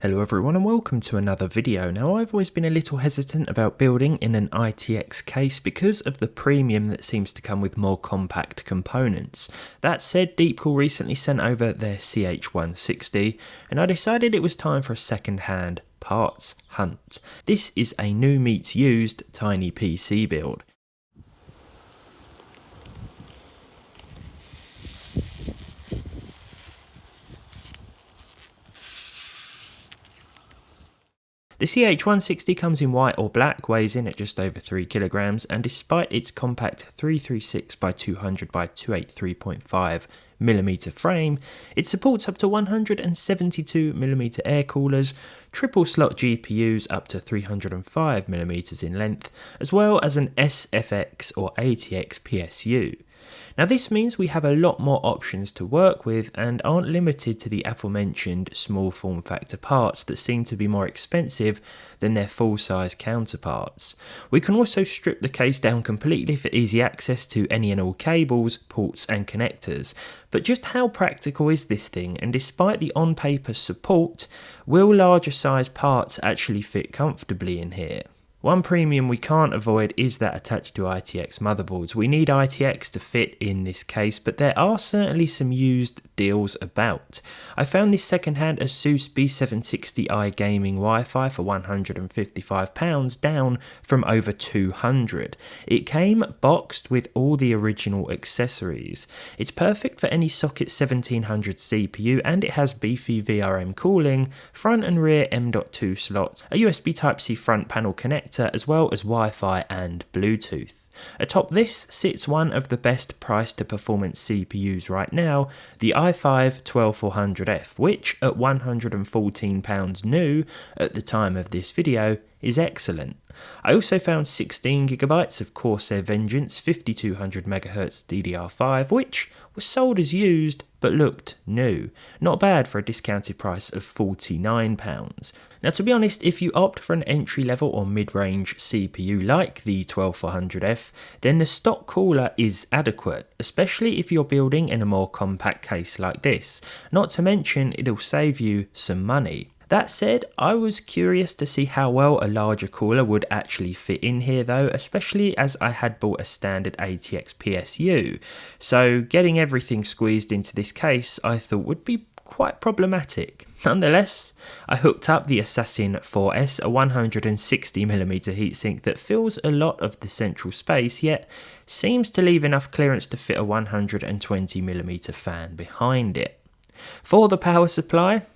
Hello everyone and welcome to another video. Now I've always been a little hesitant about building in an ITX case because of the premium that seems to come with more compact components. That said, DeepCool recently sent over their CH160 and I decided it was time for a second-hand parts hunt. This is a new meets used tiny PC build. The CH160 comes in white or black, weighs in at just over 3 kilograms, and despite its compact 336 by 200 by 283.5mm frame, it supports up to 172mm air coolers, triple slot GPUs up to 305mm in length, as well as an SFX or ATX PSU. Now this means we have a lot more options to work with and aren't limited to the aforementioned small form factor parts that seem to be more expensive than their full size counterparts. We can also strip the case down completely for easy access to any and all cables, ports and connectors. But just how practical is this thing, and despite the on paper support, will larger size parts actually fit comfortably in here? One premium we can't avoid is that attached to ITX motherboards. We need ITX to fit in this case, but there are certainly some used deals about. I found this second-hand Asus B760i gaming Wi-Fi for £155 down from over £200. It came boxed with all the original accessories. It's perfect for any socket 1700 CPU and it has beefy VRM cooling, front and rear M.2 slots, a USB Type-C front panel connector, as well as Wi-Fi and Bluetooth. Atop this sits one of the best price to performance CPUs right now, the i5-12400F, which at £114 new at the time of this video is excellent. I also found 16GB of Corsair Vengeance 5200MHz DDR5, which was sold as used but looked new. Not bad for a discounted price of £49. Now to be honest, if you opt for an entry level or mid-range CPU like the 12400F, then the stock cooler is adequate, especially if you're building in a more compact case like this. Not to mention it'll save you some money. That said, I was curious to see how well a larger cooler would actually fit in here though, especially as I had bought a standard ATX PSU, so getting everything squeezed into this case I thought would be quite problematic. Nonetheless, I hooked up the Assassin 4S, a 160mm heatsink that fills a lot of the central space, yet seems to leave enough clearance to fit a 120mm fan behind it. For the power supply,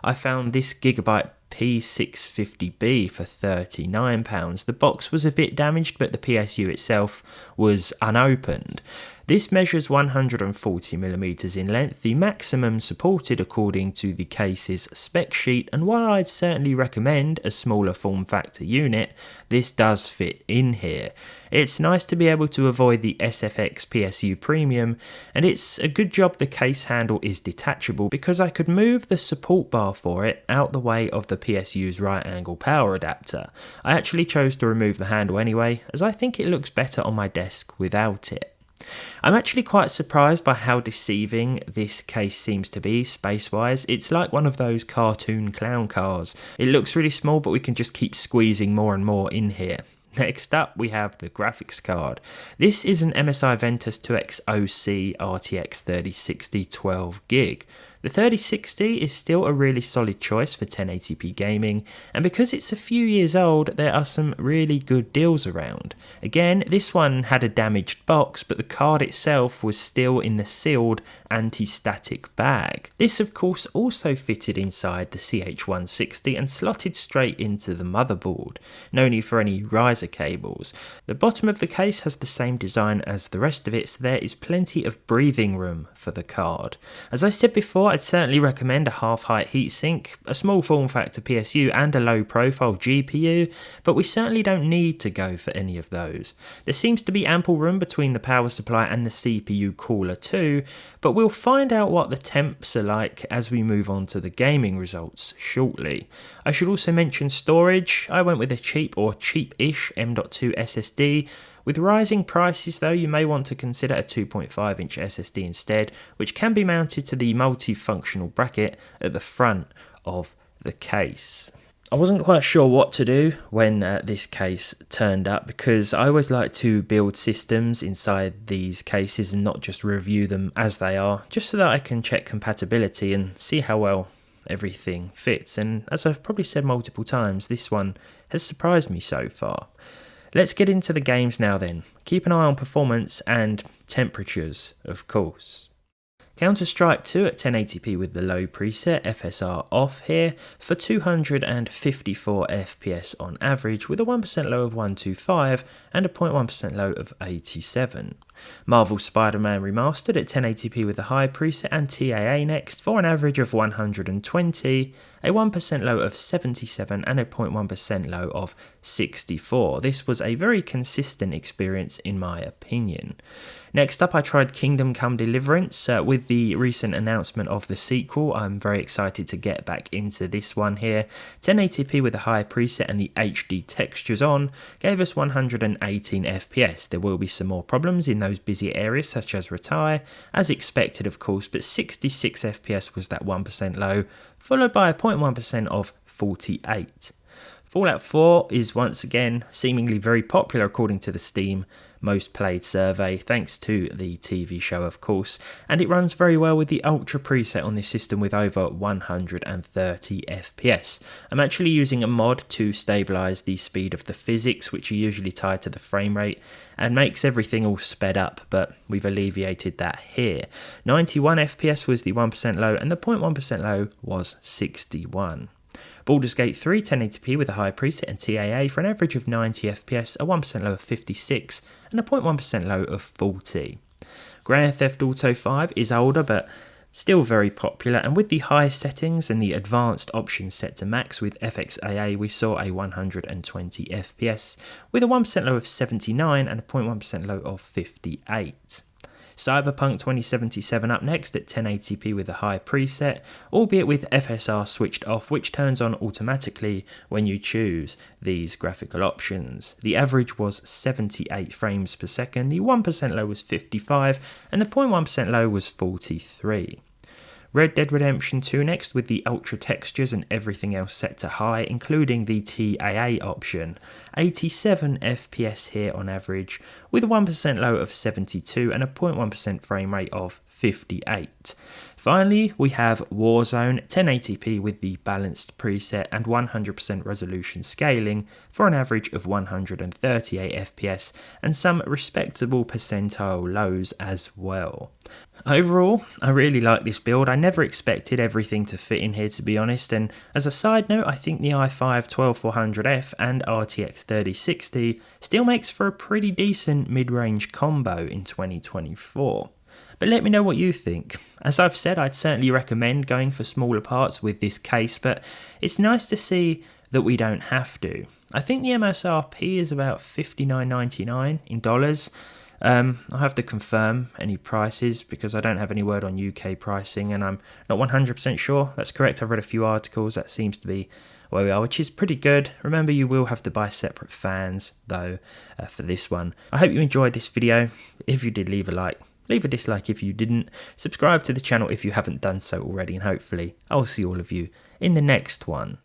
I found this Gigabyte P650B for £39. The box was a bit damaged, but the PSU itself was unopened. This measures 140mm in length, the maximum supported according to the case's spec sheet, and while I'd certainly recommend a smaller form factor unit, this does fit in here. It's nice to be able to avoid the SFX PSU premium, and it's a good job the case handle is detachable because I could move the support bar for it out the way of the PSU's right angle power adapter. I actually chose to remove the handle anyway, as I think it looks better on my desk without it. I'm actually quite surprised by how deceiving this case seems to be space-wise. It's like one of those cartoon clown cars. It looks really small, but we can just keep squeezing more and more in here. Next up we have the graphics card. This is an MSI Ventus 2X OC RTX 3060 12GB. The 3060 is still a really solid choice for 1080p gaming, and because it's a few years old, there are some really good deals around. Again, this one had a damaged box, but the card itself was still in the sealed anti-static bag. This of course also fitted inside the CH160 and slotted straight into the motherboard. No need for any riser cables. The bottom of the case has the same design as the rest of it, so there is plenty of breathing room for the card. As I said before, I'd certainly recommend a half-height heatsink, a small form factor PSU and a low-profile GPU, but we certainly don't need to go for any of those. There seems to be ample room between the power supply and the CPU cooler too, but we'll find out what the temps are like as we move on to the gaming results shortly. I should also mention storage. I went with a cheap or cheap-ish M.2 SSD. With rising prices though, you may want to consider a 2.5-inch SSD instead, which can be mounted to the multifunctional bracket at the front of the case. I wasn't quite sure what to do when this case turned up, because I always like to build systems inside these cases and not just review them as they are, just so that I can check compatibility and see how well everything fits. And as I've probably said multiple times, this one has surprised me so far. Let's get into the games now then. Keep an eye on performance and temperatures, of course. Counter-Strike 2 at 1080p with the low preset, FSR off here, for 254 FPS on average, with a 1% low of 125 and a 0.1% low of 87. Marvel Spider-Man Remastered at 1080p with the high preset and TAA next, for an average of 120, a 1% low of 77 and a 0.1% low of 64. This was a very consistent experience in my opinion. Next up, I tried Kingdom Come Deliverance. With the recent announcement of the sequel, I'm very excited to get back into this one here. 1080p with a high preset and the HD textures on gave us 118 FPS. There will be some more problems in those busy areas such as retire, as expected of course, but 66 FPS was that 1% low, followed by a 0.1% of 48. Fallout 4 is once again seemingly very popular according to the Steam most played survey, thanks to the TV show of course, and it runs very well with the Ultra preset on this system with over 130 FPS. I'm actually using a mod to stabilise the speed of the physics, which are usually tied to the frame rate, and makes everything all sped up, but we've alleviated that here. 91 FPS was the 1% low and the 0.1% low was 61. Baldur's Gate 3 1080p with a high preset and TAA for an average of 90 FPS, a 1% low of 56 and a 0.1% low of 40. Grand Theft Auto 5 is older but still very popular, and with the high settings and the advanced options set to max with FXAA, we saw a 120 FPS with a 1% low of 79 and a 0.1% low of 58. Cyberpunk 2077 up next at 1080p with a high preset, albeit with FSR switched off, which turns on automatically when you choose these graphical options. The average was 78 frames per second, the 1% low was 55, and the 0.1% low was 43. Red Dead Redemption 2 next with the ultra textures and everything else set to high, including the TAA option. 87 FPS here on average, with a 1% low of 72 and a 0.1% frame rate of 58. Finally, we have Warzone 1080p with the balanced preset and 100% resolution scaling for an average of 138 FPS and some respectable percentile lows as well. Overall, I really like this build. I never expected everything to fit in here, to be honest, and as a side note, I think the i5-12400F and RTX 3060 still makes for a pretty decent mid-range combo in 2024. But let me know what you think. As I've said, I'd certainly recommend going for smaller parts with this case, but it's nice to see that we don't have to. I think the MSRP is about $59.99 in dollars. I'll have to confirm any prices because I don't have any word on UK pricing and I'm not 100% sure that's correct. I've read a few articles, that seems to be where we are, which is pretty good. Remember, you will have to buy separate fans though for this one. I hope you enjoyed this video. If you did, leave a like. Leave a dislike if you didn't. Subscribe to the channel if you haven't done so already, and hopefully I'll see all of you in the next one.